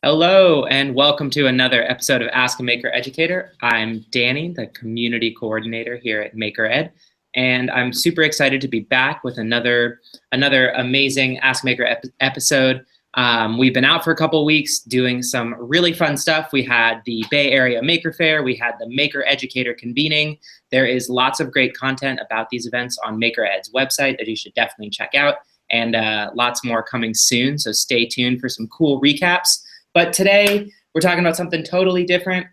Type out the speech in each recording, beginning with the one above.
Hello and welcome to another episode of Ask a Maker Educator. I'm Danny, the community coordinator here at Maker Ed, and I'm super excited to be back with another amazing Ask Maker episode. We've been out for a couple of weeks doing some really fun stuff. We had the Bay Area Maker Faire, we had the Maker Educator convening. There is lots of great content about these events on Maker Ed's website that you should definitely check out, and lots more coming soon, so stay tuned for some cool recaps. But today, we're talking about something totally different.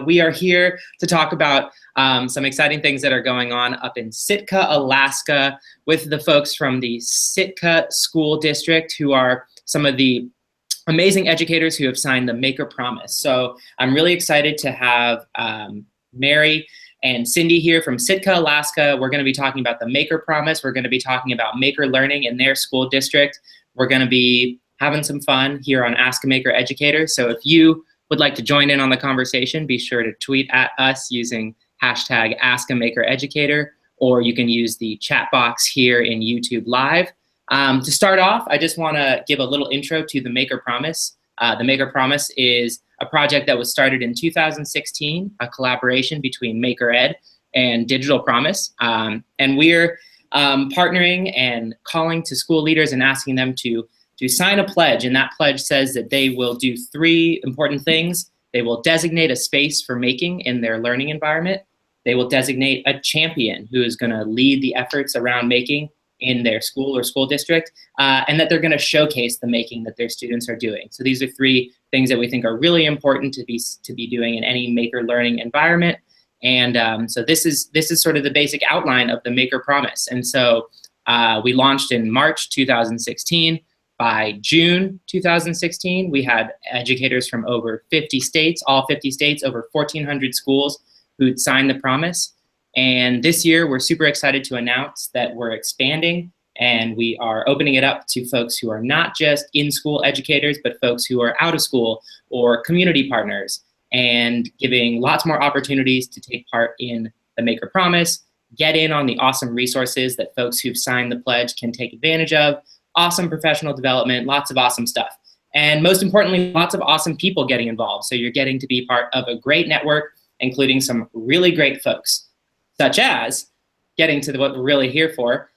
We are here to talk about some exciting things that are going on up in Sitka, Alaska, with the folks from the Sitka School District, who are some of the amazing educators who have signed the Maker Promise. So I'm really excited to have Mary and Cindy here from Sitka, Alaska. We're going to be talking about the Maker Promise. We're going to be talking about maker learning in their school district. We're going to be having some fun here on Ask a Maker Educator. So if you would like to join in on the conversation, be sure to tweet at us using hashtag Ask a Maker Educator, or you can use the chat box here in YouTube Live. To start off, I just want to give a little intro to the Maker Promise. The Maker Promise is a project that was started in 2016, a collaboration between Maker Ed and Digital Promise. And we're partnering and calling to school leaders and asking them to sign a pledge, and that pledge says that they will do three important things. They will designate a space for making in their learning environment. They will designate a champion who is going to lead the efforts around making in their school or school district, and that they're going to showcase the making that their students are doing. So these are three things that we think are really important to be doing in any maker learning environment. And so this is sort of the basic outline of the Maker Promise. And so we launched in March 2016. By June 2016, we had educators from over 50 states, all 50 states, over 1,400 schools who'd signed the promise. And this year, we're super excited to announce that we're expanding, and we are opening it up to folks who are not just in-school educators, but folks who are out of school or community partners, and giving lots more opportunities to take part in the Maker Promise, get in on the awesome resources that folks who've signed the pledge can take advantage of, awesome professional development, lots of awesome stuff. And most importantly, lots of awesome people getting involved. So you're getting to be part of a great network, including some really great folks, such as getting to what we're really here for.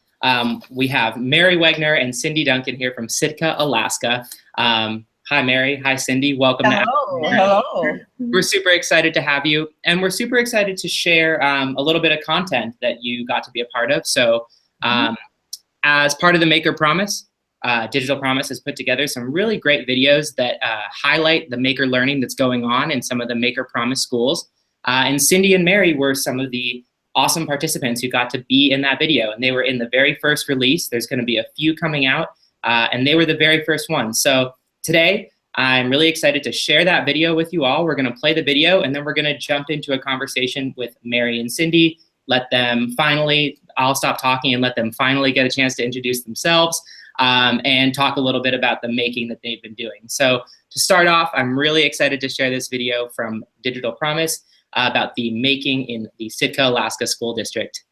We have Mary Wegner and Cindy Duncan here from Sitka, Alaska. Hi, Mary. Hi, Cindy. Welcome. Hello. We're super excited to have you. And we're super excited to share a little bit of content that you got to be a part of. So as part of the Maker Promise, Digital Promise has put together some really great videos that highlight the maker learning that's going on in some of the Maker Promise schools. And Cindy and Mary were some of the awesome participants who got to be in that video. And they were in the very first release. There's going to be a few coming out, and they were the very first ones. So today, I'm really excited to share that video with you all. We're going to play the video, and then we're going to jump into a conversation with Mary and Cindy. Let them finally, I'll stop talking and let them finally get a chance to introduce themselves and talk a little bit about the making that they've been doing. So to start off, I'm really excited to share this video from Digital Promise about the making in the Sitka, Alaska School District.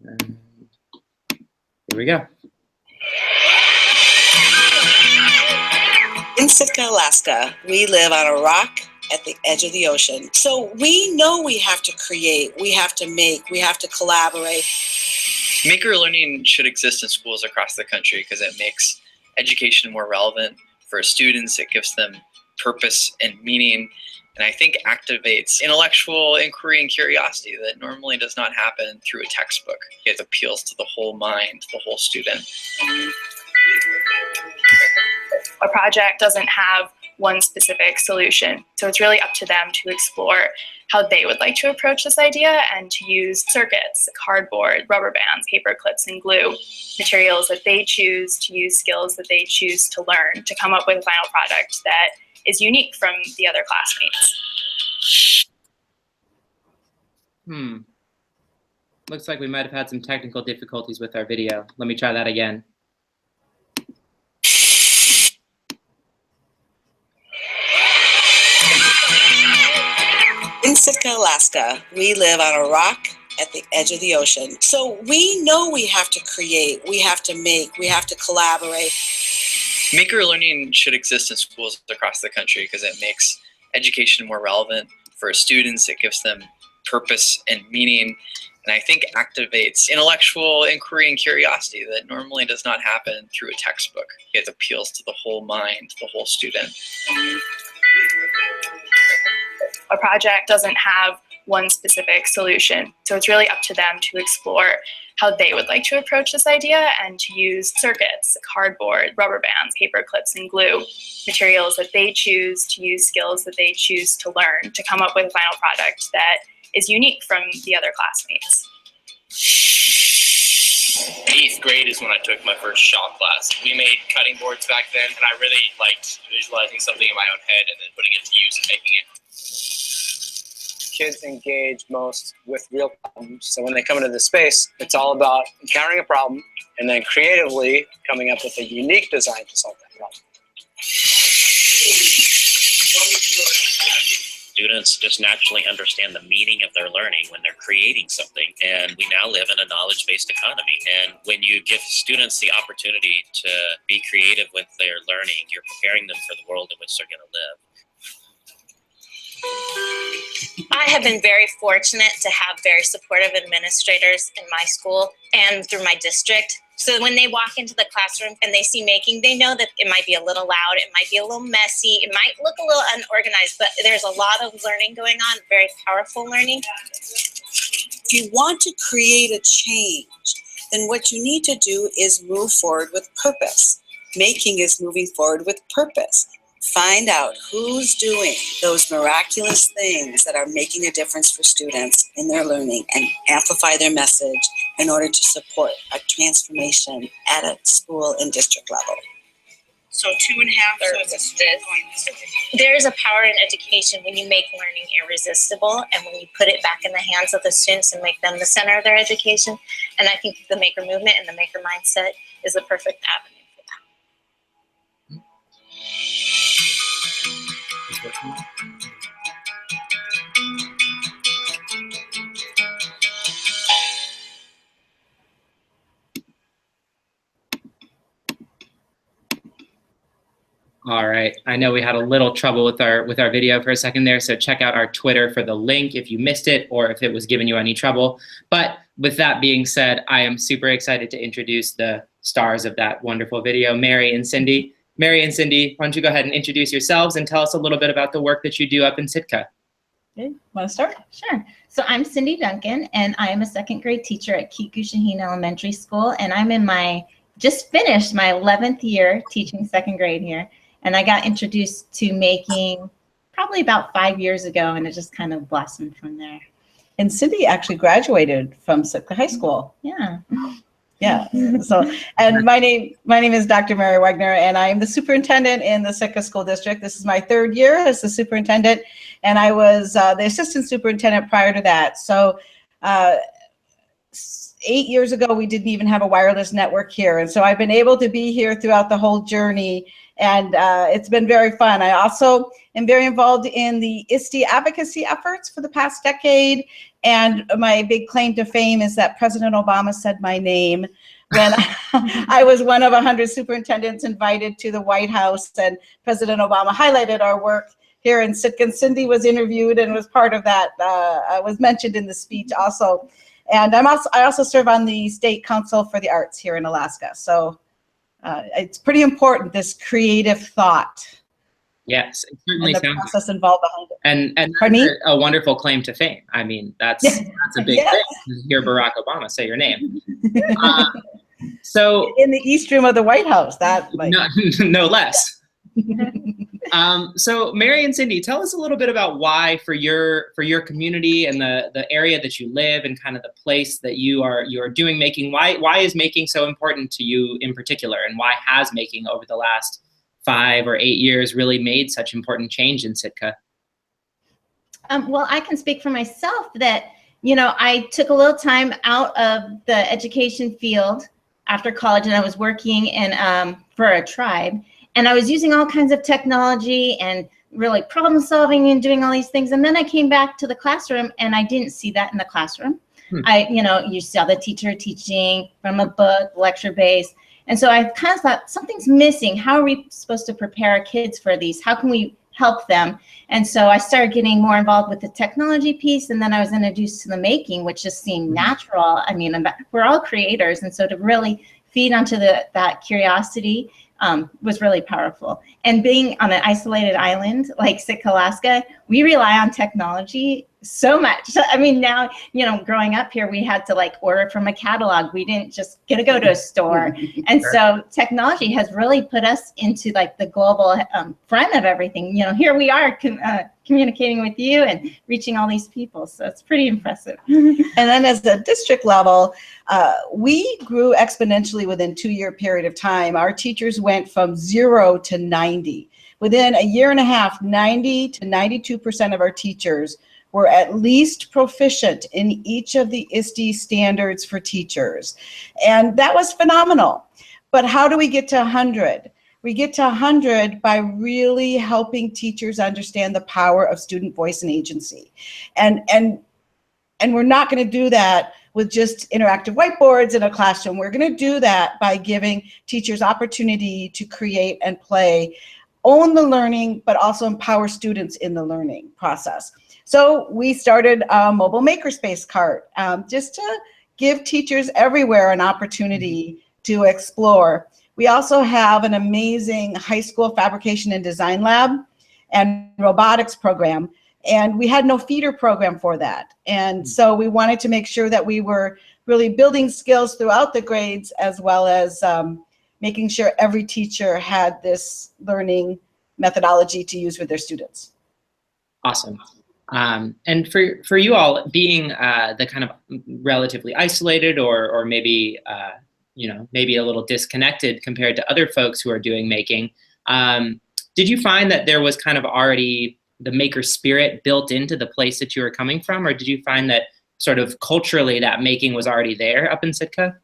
And here we go. In Sitka, Alaska, we live on a rock at the edge of the ocean. So we know we have to create, we have to make, we have to collaborate. Maker learning should exist in schools across the country because it makes education more relevant for students. It gives them purpose and meaning, and I think activates intellectual inquiry and curiosity that normally does not happen through a textbook. It appeals to the whole mind, the whole student. A project doesn't have one specific solution, so it's really up to them to explore how they would like to approach this idea and to use circuits, cardboard, rubber bands, paper clips, and glue, materials that they choose, to use skills that they choose to learn, to come up with a final product that is unique from the other classmates. Looks like we might have had some technical difficulties with our video. Let me try that again. In Sitka, Alaska, we live on a rock at the edge of the ocean. So we know we have to create, we have to make, we have to collaborate. Maker learning should exist in schools across the country because it makes education more relevant for students. It gives them purpose and meaning, and I think activates intellectual inquiry and curiosity that normally does not happen through a textbook. It appeals to the whole mind, the whole student. A project doesn't have one specific solution, so it's really up to them to explore how they would like to approach this idea and to use circuits, cardboard, rubber bands, paper clips, and glue, materials that they choose, to use skills that they choose to learn, to come up with a final product that is unique from the other classmates. 8th grade is when I took my first shop class. We made cutting boards back then, and I really liked visualizing something in my own head and then putting it to use and making it. Kids engage most with real problems. So when they come into the space, it's all about encountering a problem and then creatively coming up with a unique design to solve that problem. Students just naturally understand the meaning of their learning when they're creating something. And we now live in a knowledge-based economy. And when you give students the opportunity to be creative with their learning, you're preparing them for the world in which they're going to live. I have been very fortunate to have very supportive administrators in my school and through my district. So when they walk into the classroom and they see making, they know that it might be a little loud, it might be a little messy, it might look a little unorganized, but there's a lot of learning going on, very powerful learning. If you want to create a change, then what you need to do is move forward with purpose. Making is moving forward with purpose. Find out who's doing those miraculous things that are making a difference for students in their learning and amplify their message in order to support a transformation at a school and district level. So 2.5 thirds. There is a power in education when you make learning irresistible and when you put it back in the hands of the students and make them the center of their education. And I think the maker movement and the maker mindset is the perfect avenue for that. All right, I know we had a little trouble with our video for a second there, so check out our Twitter for the link if you missed it or if it was giving you any trouble. But with that being said, I am super excited to introduce the stars of that wonderful video, Mary and Cindy. Mary and Cindy, why don't you go ahead and introduce yourselves and tell us a little bit about the work that you do up in Sitka. Okay, want to start? Sure. So I'm Cindy Duncan, and I am a 2nd grade teacher at Kikushihine Elementary School, and I'm in just finished my 11th year teaching 2nd grade here. And I got introduced to making probably about 5 years ago, and it just kind of blossomed from there. And Cindy actually graduated from Sitka High School. Yeah. Yeah. So, and my name is Dr. Mary Wagner, and I am the superintendent in the Sitka School District. This is my 3rd year as the superintendent, and I was the assistant superintendent prior to that. So 8 years ago, we didn't even have a wireless network here. And so I've been able to be here throughout the whole journey, and it's been very fun. I also am very involved in the ISTE advocacy efforts for the past decade. And my big claim to fame is that President Obama said my name when I was one of 100 superintendents invited to the White House, and President Obama highlighted our work here in Sitka. And Cindy was interviewed and was part of that, was mentioned in the speech also. And I also serve on the State Council for the Arts here in Alaska. So it's pretty important, this creative thought. Yes, it certainly and the sounds process involved behind it. And that's a wonderful claim to fame. I mean, that's a big thing to hear Barack Obama say your name. So in the East Room of the White House, that like no less. So Mary and Cindy, tell us a little bit about why for your community and the area that you live and kind of the place that you are doing making. Why is making so important to you in particular, and why has making over the last 5 or 8 years really made such important change in Sitka? Well, I can speak for myself that, I took a little time out of the education field after college, and I was working for a tribe, and I was using all kinds of technology and really problem solving and doing all these things. And then I came back to the classroom, and I didn't see that in the classroom. You saw the teacher teaching from a book, lecture-based. And so I kind of thought something's missing. How are we supposed to prepare our kids for these? How can we help them? And so I started getting more involved with the technology piece, and then I was introduced to the making, which just seemed natural. I mean, we're all creators, and so to really feed onto that curiosity was really powerful. And being on an isolated island like Sitka, Alaska, we rely on technology so much. I mean, now, growing up here, we had to like order from a catalog. We didn't just get to go to a store. And so technology has really put us into like the global front of everything. Here we are communicating with you and reaching all these people. So it's pretty impressive. And then as the district level, we grew exponentially within a 2-year period of time. Our teachers went from 0 to 90. Within a year and a half, 90 to 92% of our teachers were at least proficient in each of the ISTE standards for teachers. And that was phenomenal. But how do we get to 100? We get to 100 by really helping teachers understand the power of student voice and agency. And we're not going to do that with just interactive whiteboards in a classroom. We're going to do that by giving teachers opportunity to create and play, own the learning, but also empower students in the learning process. So we started a mobile makerspace cart just to give teachers everywhere an opportunity to explore. We also have an amazing high school fabrication and design lab and robotics program, and we had no feeder program for that. And so we wanted to make sure that we were really building skills throughout the grades, as well as making sure every teacher had this learning methodology to use with their students. Awesome. And for you all, being the kind of relatively isolated or maybe maybe a little disconnected compared to other folks who are doing making, did you find that there was kind of already the maker spirit built into the place that you were coming from, or did you find that sort of culturally that making was already there up in Sitka?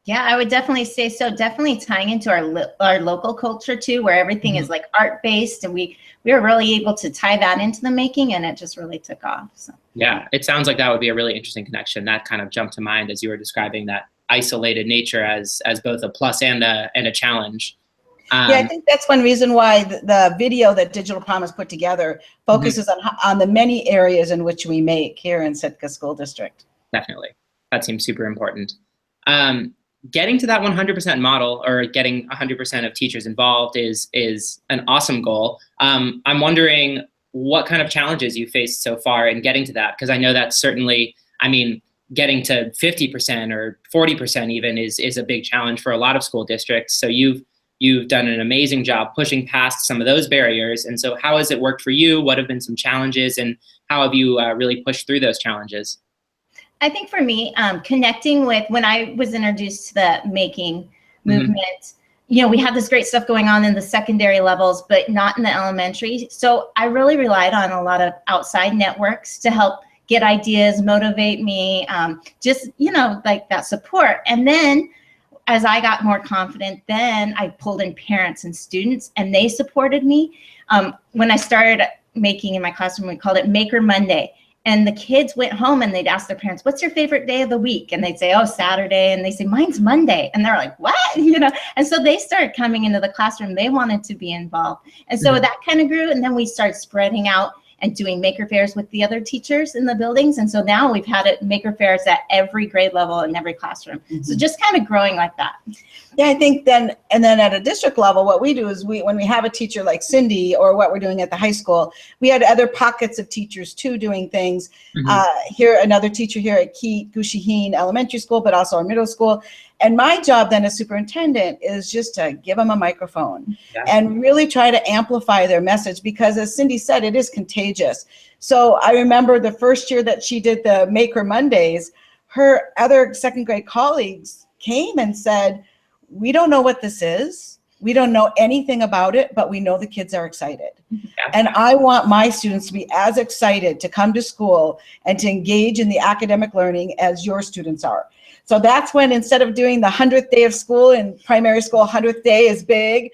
Yeah, I would definitely say so. Definitely tying into our local culture too, where everything is like art based, and we were really able to tie that into the making, and it just really took off. So. Yeah, it sounds like that would be a really interesting connection. That kind of jumped to mind as you were describing that isolated nature as both a plus and a challenge. Yeah, I think that's one reason why the video that Digital Promise put together focuses on the many areas in which we make here in Sitka School District. Definitely, that seems super important. Getting to that 100% model, or getting 100% of teachers involved, is an awesome goal. I'm wondering what kind of challenges you faced so far in getting to that, because I know that's certainly, I mean, getting to 50% or 40% even is a big challenge for a lot of school districts. So you've done an amazing job pushing past some of those barriers. And so how has it worked for you? What have been some challenges, and how have you really pushed through those challenges? I think for me, connecting with, when I was introduced to the making movement, we had this great stuff going on in the secondary levels, but not in the elementary. So I really relied on a lot of outside networks to help get ideas, motivate me, just, like that support. And then as I got more confident, then I pulled in parents and students, and they supported me. When I started making in my classroom, we called it Maker Monday. And the kids went home and they'd ask their parents, what's your favorite day of the week? And they'd say, oh, Saturday. And they say, mine's Monday. And they're like, what? And so they started coming into the classroom. They wanted to be involved. And so that kind of grew. And then we started spreading out and doing maker fairs with the other teachers in the buildings. And so now we've had maker fairs at every grade level in every classroom. So just kind of growing like that. Yeah, I think then at a district level, what we do is when we have a teacher like Cindy, or what we're doing at the high school, we had other pockets of teachers too doing things. Here, another teacher here at Gushiheen Elementary School, but also our middle school. And my job then as superintendent is just to give them a microphone and really try to amplify their message, because as Cindy said, it is contagious. So I remember the first year that she did the Maker Mondays, her other second grade colleagues came and said, we don't know what this is. We don't know anything about it, but we know the kids are excited. And I want my students to be as excited to come to school and to engage in the academic learning as your students are. So that's when, instead of doing the 100th day of school in primary school, 100th day is big,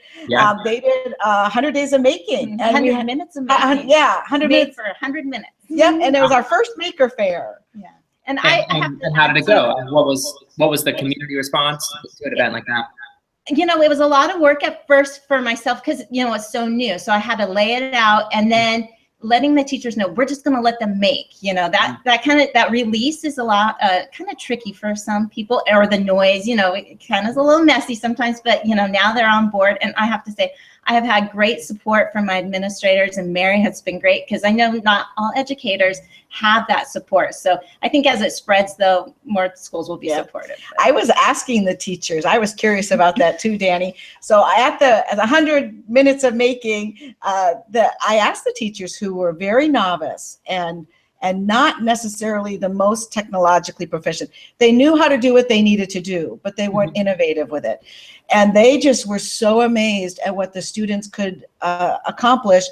they did 100 days of making. 100 minutes of making. 100 minutes. For 100 minutes. Yeah, and it was our first Maker Fair. Yeah. And and how did it go? What was the community response to an event like that? You know, it was a lot of work at first for myself because, you know, it's so new. So I had to lay it out and then letting the teachers know we're just going to let them make, you know, that release is a lot kind of tricky for some people, or the noise, you know, it kind of is a little messy sometimes, but you know, now they're on board. And I have to say, I have had great support from my administrators, and Mary has been great because I know not all educators have that support. So I think as it spreads, though, more schools will be supportive. I was asking the teachers. I was curious about that too, Danny. So at the 100 minutes of making, I asked the teachers who were very novice and not necessarily the most technologically proficient. They knew how to do what they needed to do, but they weren't innovative with it. And they just were so amazed at what the students could accomplish.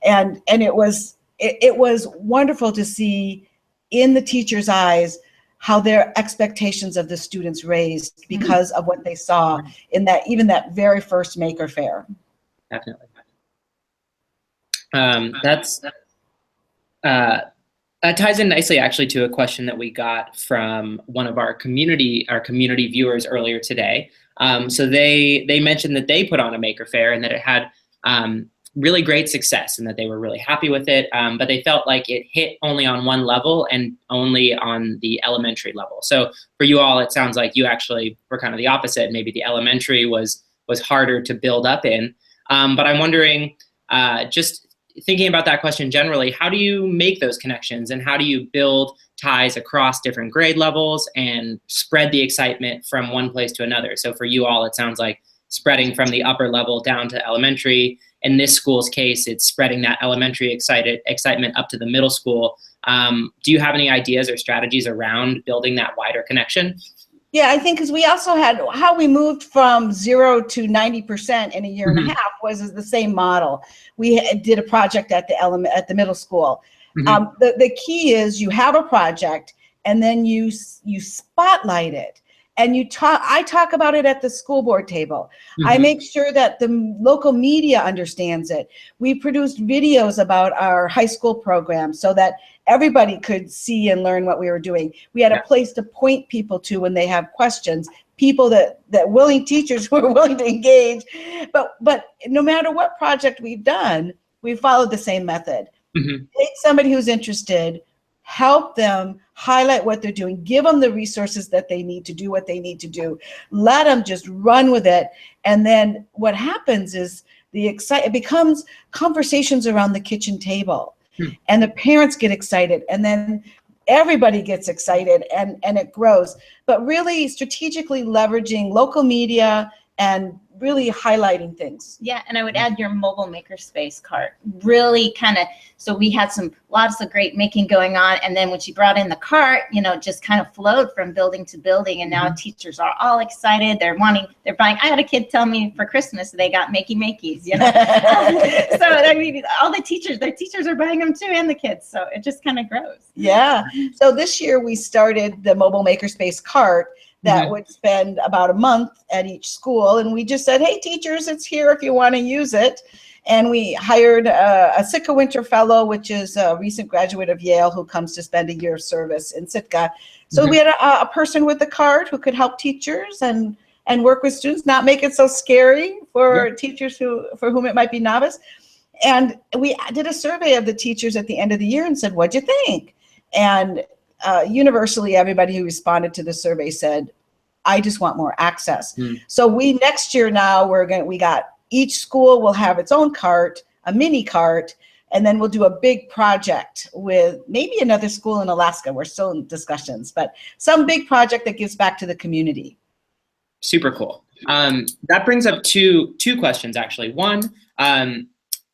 And it was wonderful to see in the teachers' eyes how their expectations of the students raised because of what they saw in even that very first Maker Faire. Definitely. That ties in nicely actually to a question that we got from one of our community viewers earlier today. So they mentioned that they put on a Maker Faire and that it had really great success and that they were really happy with it, but they felt like it hit only on one level and only on the elementary level. So for you all, it sounds like you actually were kind of the opposite. Maybe the elementary was harder to build up in. But I'm wondering, just thinking about that question generally, how do you make those connections and how do you build ties across different grade levels and spread the excitement from one place to another? So for you all, it sounds like spreading from the upper level down to elementary. In this school's case, it's spreading that elementary excitement up to the middle school. Do you have any ideas or strategies around building that wider connection? Yeah, I think because we also had how we moved from 0 to 90% in a year and a half was the same model. We did a project at the middle school. The key is you have a project and then you spotlight it. And I talk about it at the school board table. I make sure that the local media understands it. We produced videos about our high school program so that everybody could see and learn what we were doing. We had a place to point people to when they have questions, people that willing teachers who are willing to engage. But no matter what project we've done, we followed the same method. Take somebody who's interested, help them highlight what they're doing, give them the resources that they need to do what they need to do, let them just run with it. And then what happens is it becomes conversations around the kitchen table and the parents get excited and then everybody gets excited and it grows. But really strategically leveraging local media and really highlighting things. Yeah, and I would add your mobile makerspace cart. Really kind of, so we had lots of great making going on, and then when she brought in the cart, you know, just kind of flowed from building to building, and now teachers are all excited. They're buying. I had a kid tell me for Christmas they got Makeys, you know. So I mean, all their teachers are buying them too, and the kids. So it just kind of grows. Yeah. So this year we started the mobile makerspace cart that would spend about a month at each school. And we just said, hey, teachers, it's here if you want to use it. And we hired a Sitka Winter Fellow, which is a recent graduate of Yale who comes to spend a year of service in Sitka. So we had a person with a cart who could help teachers and work with students, not make it so scary for teachers for whom it might be novice. And we did a survey of the teachers at the end of the year and said, what'd you think? And universally, everybody who responded to the survey said, I just want more access. So next year now, we got each school will have its own cart, a mini cart, and then we'll do a big project with maybe another school in Alaska. We're still in discussions, but some big project that gives back to the community. Super cool. That brings up two questions, actually. One,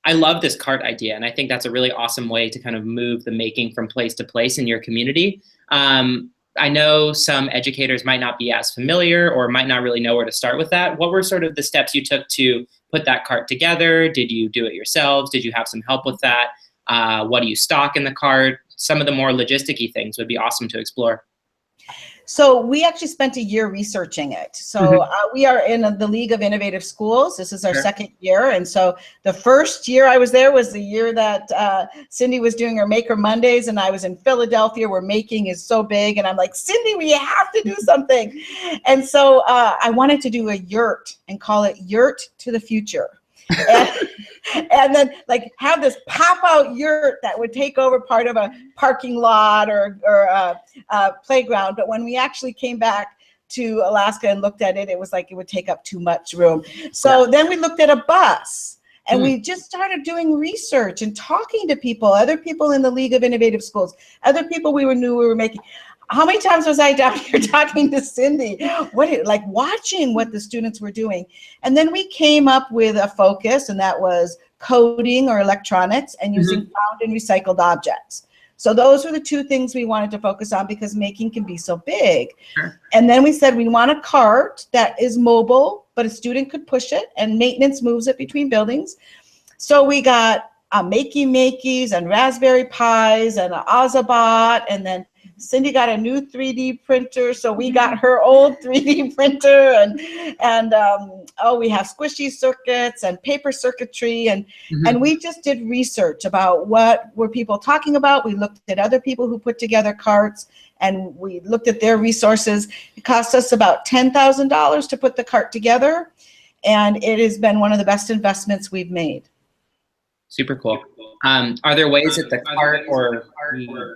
I love this cart idea, and I think that's a really awesome way to kind of move the making from place to place in your community. I know some educators might not be as familiar or might not really know where to start with that. What were sort of the steps you took to put that cart together? Did you do it yourselves? Did you have some help with that? What do you stock in the cart? Some of the more logisticy things would be awesome to explore. So we actually spent a year researching it. So we are in the League of Innovative Schools. This is our second year. And so the first year I was there was the year that Cindy was doing her Maker Mondays, and I was in Philadelphia where making is so big. And I'm like, Cindy, we have to do something. And so I wanted to do a yurt and call it Yurt to the Future. And then like have this pop out yurt that would take over part of a parking lot or a playground. But when we actually came back to Alaska and looked at it, it was like it would take up too much room. So then we looked at a bus, and we just started doing research and talking to people, other people in the League of Innovative Schools, other people we knew we were making. How many times was I down here talking to Cindy, like watching what the students were doing? And then we came up with a focus, and that was coding or electronics and using found and recycled objects. So those were the two things we wanted to focus on because making can be so big. And then we said we want a cart that is mobile, but a student could push it and maintenance moves it between buildings. So we got Makey-Makeys and Raspberry Pis and an Ozabot, and then Cindy got a new 3D printer, so we got her old 3D printer, and we have squishy circuits and paper circuitry, and we just did research about what were people talking about. We looked at other people who put together carts, and we looked at their resources. It cost us about $10,000 to put the cart together, and it has been one of the best investments we've made. Super cool. Are there ways that the cart or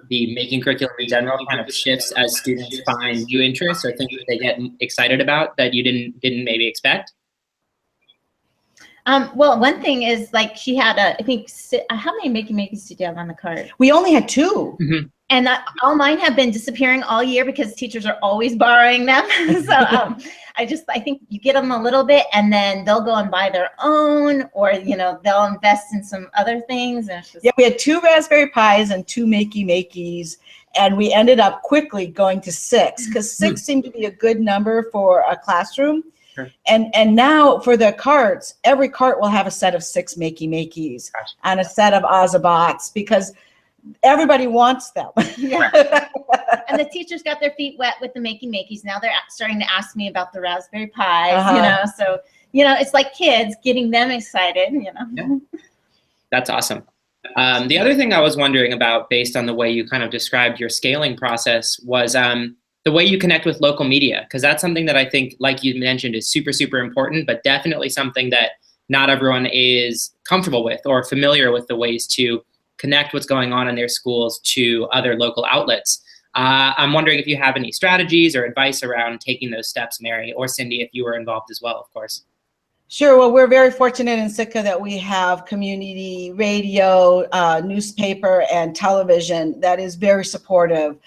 the making curriculum in general kind of shifts as students find new interests or things that they get excited about that you didn't maybe expect? Well, one thing is like she had I think, how many Makey-Makeys did you have on the cart? We only had 2. And all mine have been disappearing all year because teachers are always borrowing them. So I think you get them a little bit and then they'll go and buy their own, or, they'll invest in some other things. And it's just we had 2 Raspberry Pis and 2 Makey-Makeys, and we ended up quickly going to 6 because 6 seemed to be a good number for a classroom. And now for the carts, every cart will have a set of 6 Makey-Makeys and a set of Ozabots because everybody wants them. And the teachers got their feet wet with the Makey-Makeys. Now they're starting to ask me about the Raspberry Pis, so, it's like kids, getting them excited, That's awesome. The other thing I was wondering about, based on the way you kind of described your scaling process, was the way you connect with local media, because that's something that I think, like you mentioned, is super, super important, but definitely something that not everyone is comfortable with or familiar with the ways to connect what's going on in their schools to other local outlets. I'm wondering if you have any strategies or advice around taking those steps, Mary, or Cindy, if you were involved as well, of course. Sure. Well, we're very fortunate in Sitka that we have community radio, newspaper, and television that is very supportive.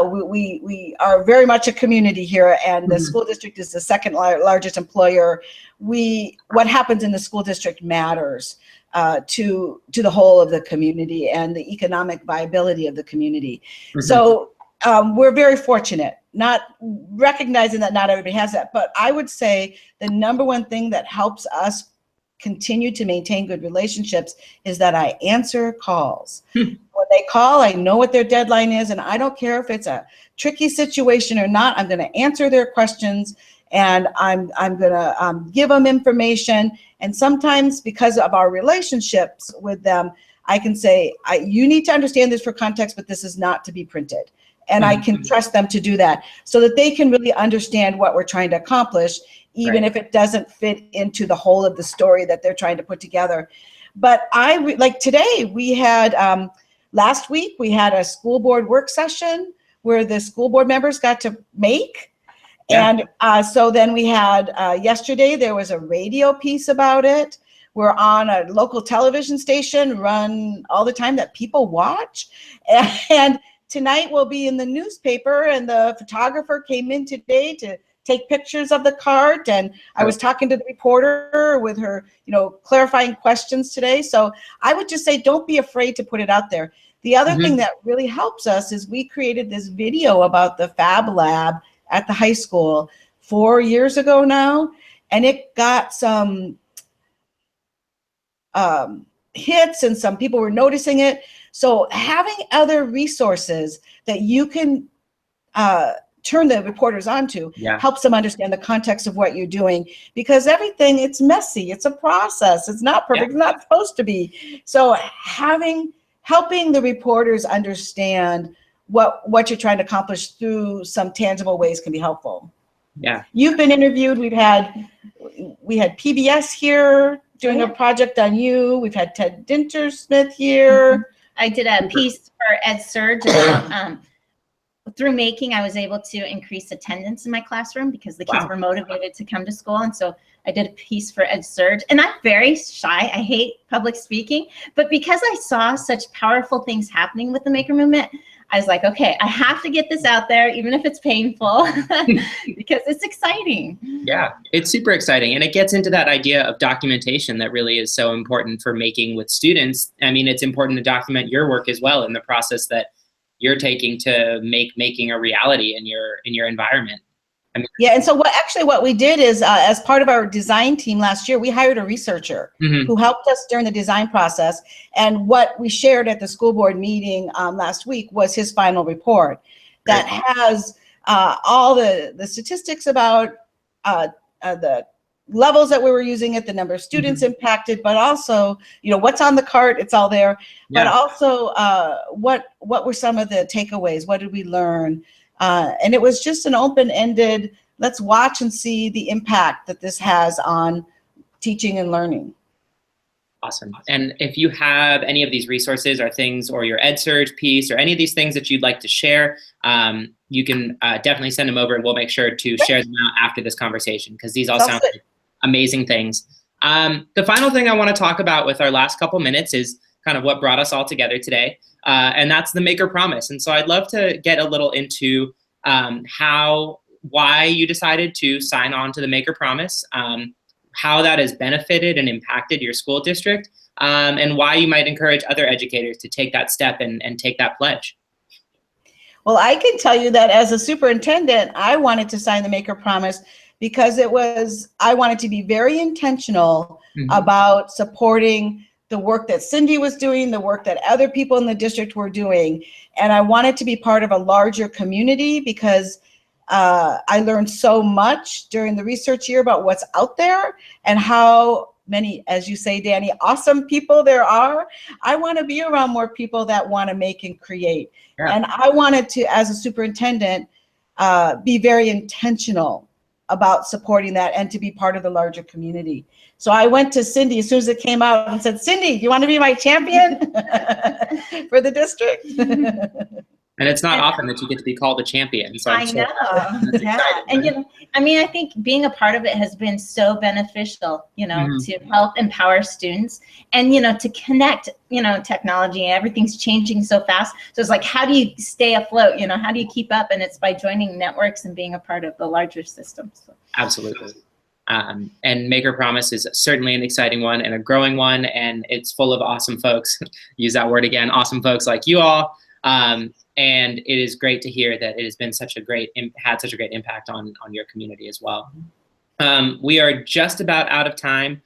We are very much a community here, and the school district is the second largest employer. What happens in the school district matters to the whole of the community and the economic viability of the community. So we're very fortunate, not recognizing that not everybody has that. But I would say the number one thing that helps us continue to maintain good relationships is that I answer calls. When they call, I know what their deadline is, and I don't care if it's a tricky situation or not. I'm going to answer their questions, and I'm going to give them information. And sometimes, because of our relationships with them, I can say, you need to understand this for context, but this is not to be printed. And I can trust them to do that so that they can really understand what we're trying to accomplish, even if it doesn't fit into the whole of the story that they're trying to put together. But like today, we had, last week, we had a school board work session where the school board members got to make. And so then we had, yesterday, there was a radio piece about it. We're on a local television station run all the time that people watch. And tonight we'll be in the newspaper, and the photographer came in today to take pictures of the cart, and I was talking to the reporter with her, clarifying questions today. So I would just say, don't be afraid to put it out there. The other thing that really helps us is we created this video about the Fab Lab at the high school 4 years ago now, and it got some hits, and some people were noticing it. So having other resources that you can turn the reporters onto Yeah. helps them understand the context of what you're doing, because everything, it's messy, it's a process, it's not perfect, it's not supposed to be. So helping the reporters understand what you're trying to accomplish through some tangible ways can be helpful. Yeah. You've been interviewed. We had PBS here doing a project on you. We've had Ted Dintersmith here. I did a piece for EdSurge about through making, I was able to increase attendance in my classroom because the kids were motivated to come to school. And so I did a piece for EdSurge. And I'm very shy. I hate public speaking. But because I saw such powerful things happening with the maker movement, I was like, okay, I have to get this out there, even if it's painful, because it's exciting. Yeah, it's super exciting. And it gets into that idea of documentation that really is so important for making with students. I mean, it's important to document your work as well in the process that you're taking to making a reality in your environment. I mean, yeah, and so what we did is, as part of our design team last year, we hired a researcher who helped us during the design process. And what we shared at the school board meeting last week was his final report that has all the statistics about the levels that we were using it, the number of students impacted, but also, what's on the cart, it's all there. Yeah. But also, what were some of the takeaways? What did we learn? And it was just an open-ended, let's watch and see the impact that this has on teaching and learning. Awesome. And if you have any of these resources or things, or your EdSurge piece, or any of these things that you'd like to share, you can definitely send them over, and we'll make sure to share them out after this conversation, because these all sound like amazing things. The final thing I want to talk about with our last couple minutes is kind of what brought us all together today. And that's the Maker Promise. And so I'd love to get a little into why you decided to sign on to the Maker Promise, how that has benefited and impacted your school district, and why you might encourage other educators to take that step and take that pledge. Well, I can tell you that as a superintendent, I wanted to sign the Maker Promise because I wanted to be very intentional about supporting the work that Cindy was doing, the work that other people in the district were doing. And I wanted to be part of a larger community because I learned so much during the research year about what's out there and how many, as you say, Danny, awesome people there are. I want to be around more people that want to make and create. Yeah. And I wanted to, as a superintendent, be very intentional about supporting that and to be part of the larger community. So I went to Cindy as soon as it came out and said, Cindy, do you want to be my champion for the district? And it's not often that you get to be called a champion. So I know. Yeah. And I think being a part of it has been so beneficial, to help empower students and, to connect, technology, and everything's changing so fast. So it's like, how do you stay afloat? How do you keep up? And it's by joining networks and being a part of the larger system. So. Absolutely. And Maker Promise is certainly an exciting one and a growing one, and it's full of awesome folks. Use that word again, awesome folks like you all. And it is great to hear that it has been had such a great impact on your community as well. We are just about out of time.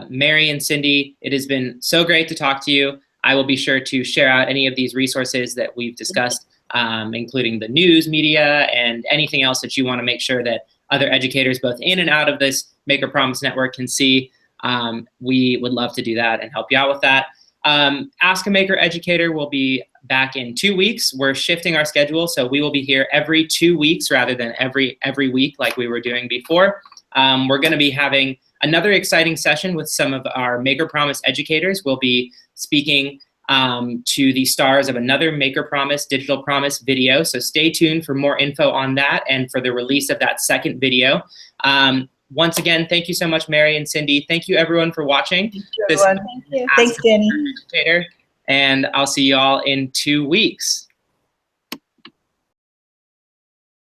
Mary and Cindy, it has been so great to talk to you. I will be sure to share out any of these resources that we've discussed, including the news media and anything else that you want to make sure that other educators both in and out of this Maker Promise network can see. We would love to do that and help you out with that. Ask a Maker Educator will be back in 2 weeks. We're shifting our schedule, so we will be here every 2 weeks rather than every week like we were doing before. We're going to be having another exciting session with some of our Maker Promise educators. We'll be speaking to the stars of another Maker Promise Digital Promise video, so stay tuned for more info on that and for the release of that second video. Once again, thank you so much, Mary and Cindy. Thank you, everyone, for watching. Thank you, everyone. Thank you. Thanks, Danny. And I'll see you all in 2 weeks.